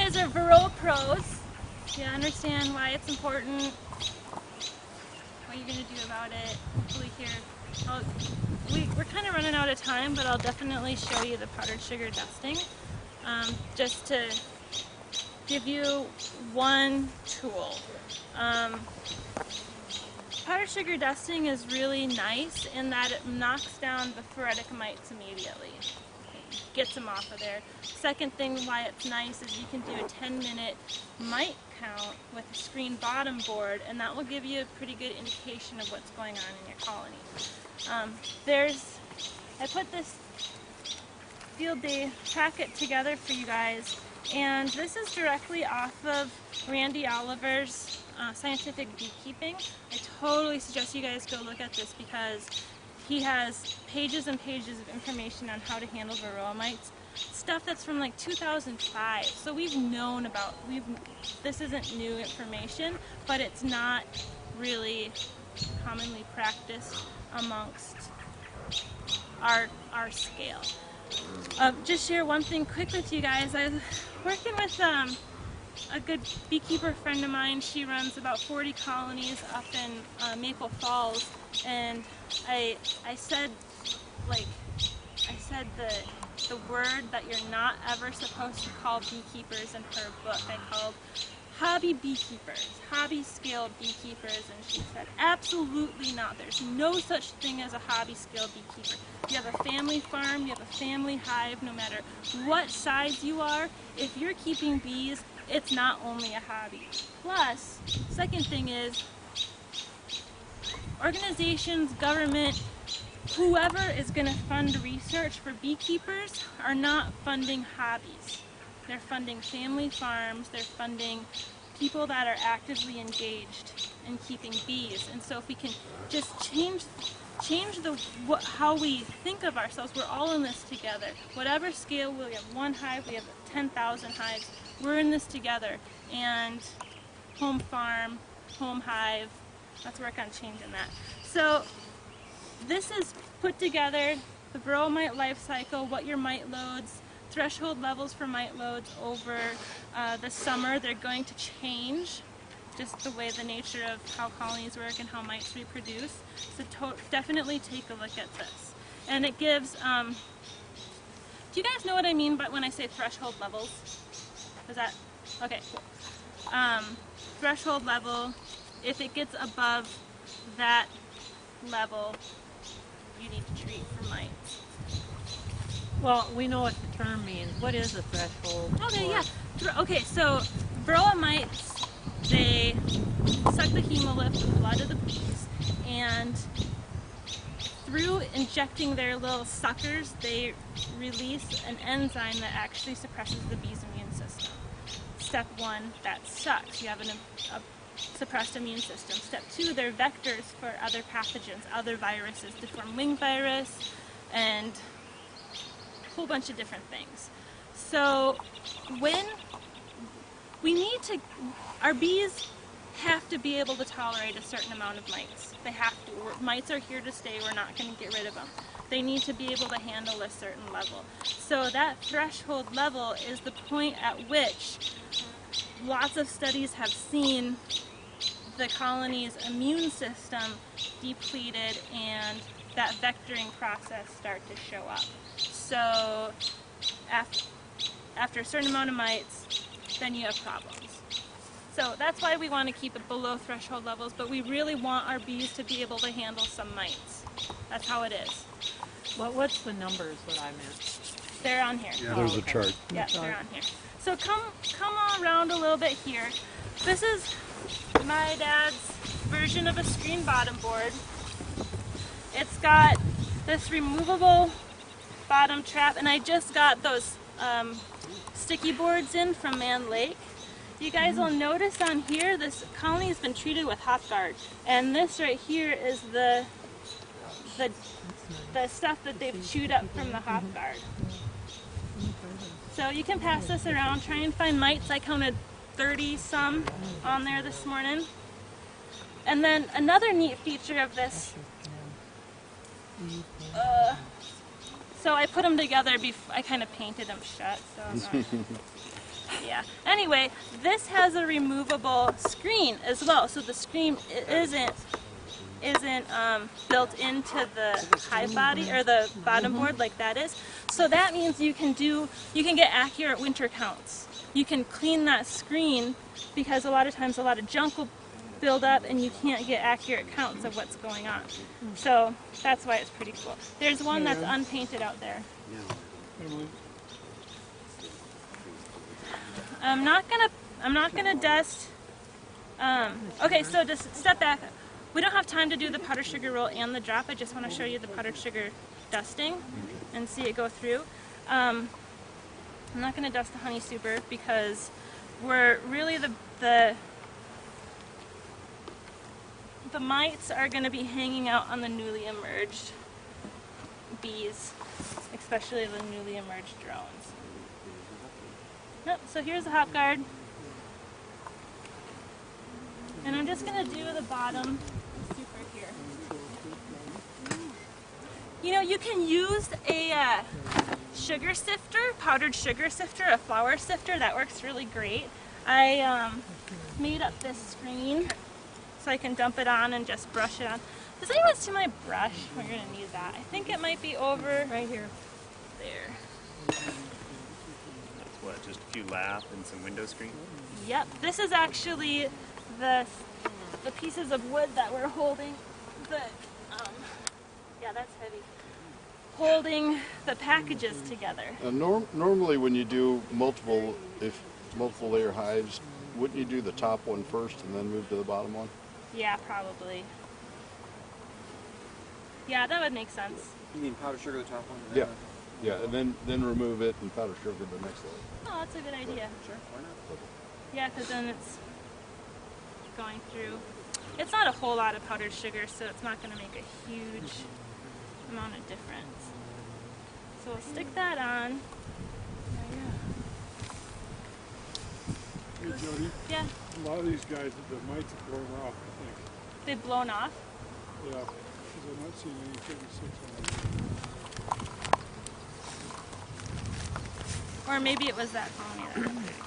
guys are Varroa pros. You understand why it's important, what you're going to do about it. Hopefully here, we're kind of running out of time, but I'll definitely show you the powdered sugar dusting, just to give you one tool. Powdered sugar dusting is really nice in that it knocks down the phoretic mites immediately. Gets them off of there. Second thing why it's nice is you can do a 10-minute mite count with a screen bottom board, and that will give you a pretty good indication of what's going on in your colony. I put this field day packet together for you guys, and this is directly off of Randy Oliver's Scientific Beekeeping. I totally suggest you guys go look at this because he has pages and pages of information on how to handle varroa mites. Stuff that's from like 2005. So we've known about, this isn't new information, but it's not really commonly practiced amongst our scale. Just share one thing quick with you guys. I was working with a good beekeeper friend of mine. She runs about 40 colonies up in Maple Falls, and I said the word that you're not ever supposed to call beekeepers in her book. I called hobby beekeepers, hobby scale beekeepers, and she said absolutely not. There's no such thing as a hobby scale beekeeper. You have a family farm, you have a family hive, no matter what size you are, if you're keeping bees, it's not only a hobby. Plus, second thing is, organizations, government, whoever is going to fund research for beekeepers are not funding hobbies. They're funding family farms, they're funding people that are actively engaged in keeping bees. And so if we can just change how we think of ourselves, we're all in this together. Whatever scale, we have one hive, we have 10,000 hives, we're in this together. And home farm, home hive, let's work on changing that. So this is put together, the varroa mite life cycle, what your mite loads, threshold levels for mite loads over the summer. They're going to change, just the way the nature of how colonies work and how mites reproduce. So definitely take a look at this. And it gives, do you guys know what I mean by when I say threshold levels? Is that, okay, cool. Threshold level, if it gets above that level, you need to treat for mites. Well, we know what the term means. What is a threshold? Okay, yeah. Okay, so varroa mites, they suck the hemolymph, the blood of the bees, and through injecting their little suckers, they release an enzyme that actually suppresses the bee's immune system. Step one, that sucks. You have a suppressed immune system. Step two, they're vectors for other pathogens, other viruses, deformed wing virus, and a whole bunch of different things. So when we need to, our bees have to be able to tolerate a certain amount of mites. They have to. Mites are here to stay. We're not going to get rid of them. They need to be able to handle a certain level. So that threshold level is the point at which lots of studies have seen the colony's immune system depleted and that vectoring process start to show up. So after a certain amount of mites, then you have problems. So that's why we want to keep it below threshold levels, but we really want our bees to be able to handle some mites. That's how it is. Well, what's the numbers that I meant? They're on here. Yeah, there's a chart. Yeah, they're on here. So come around a little bit here. This is my dad's version of a screen bottom board. It's got this removable bottom trap, and I just got those sticky boards in from Man Lake. You guys will notice on here, this colony has been treated with Hop Guard, and this right here is the stuff that they've chewed up from the Hop Guard. So you can pass this around, try and find mites. I counted 30 some on there this morning. And then another neat feature of this, so I put them together before I kind of painted them shut. So I'm not Yeah. Anyway, this has a removable screen as well, so the screen isn't built into the hive body or the bottom board like that is. So that means you can get accurate winter counts. You can clean that screen because a lot of times a lot of junk will build up and you can't get accurate counts of what's going on. So that's why it's pretty cool. There's one that's unpainted out there. I'm not gonna dust. Okay, so just step back. We don't have time to do the powdered sugar roll and the drop. I just want to show you the powdered sugar dusting and see it go through. I'm not gonna dust the honey super because we're really the mites are gonna be hanging out on the newly emerged bees, especially the newly emerged drones. Nope, so here's the hop guard. And I'm just going to do the bottom super here. You know, you can use a sugar sifter, powdered sugar sifter, a flour sifter. That works really great. I made up this screen so I can dump it on and just brush it on. Does anyone see my brush? We're going to need that. I think it might be over right here. There. What, just a few lap and some window screen? Yep, this is actually the pieces of wood that we're holding yeah, that's heavy. Holding the packages together. Normally when you do multiple layer hives, wouldn't you do the top one first and then move to the bottom one? Yeah, probably. Yeah, that would make sense. You mean powdered sugar the top one? Yeah. Yeah, and then remove it and powder sugar the next layer. Oh, that's a good idea. Sure, why not? Yeah, because then it's going through. It's not a whole lot of powdered sugar, so it's not going to make a huge amount of difference. So we'll stick that on. Hey Jody, Yeah, a lot of these guys, the mites have blown off, I think. they've blown off. Yeah, because I'm not seeing any 36 on them. Or maybe it was that colony that got 36.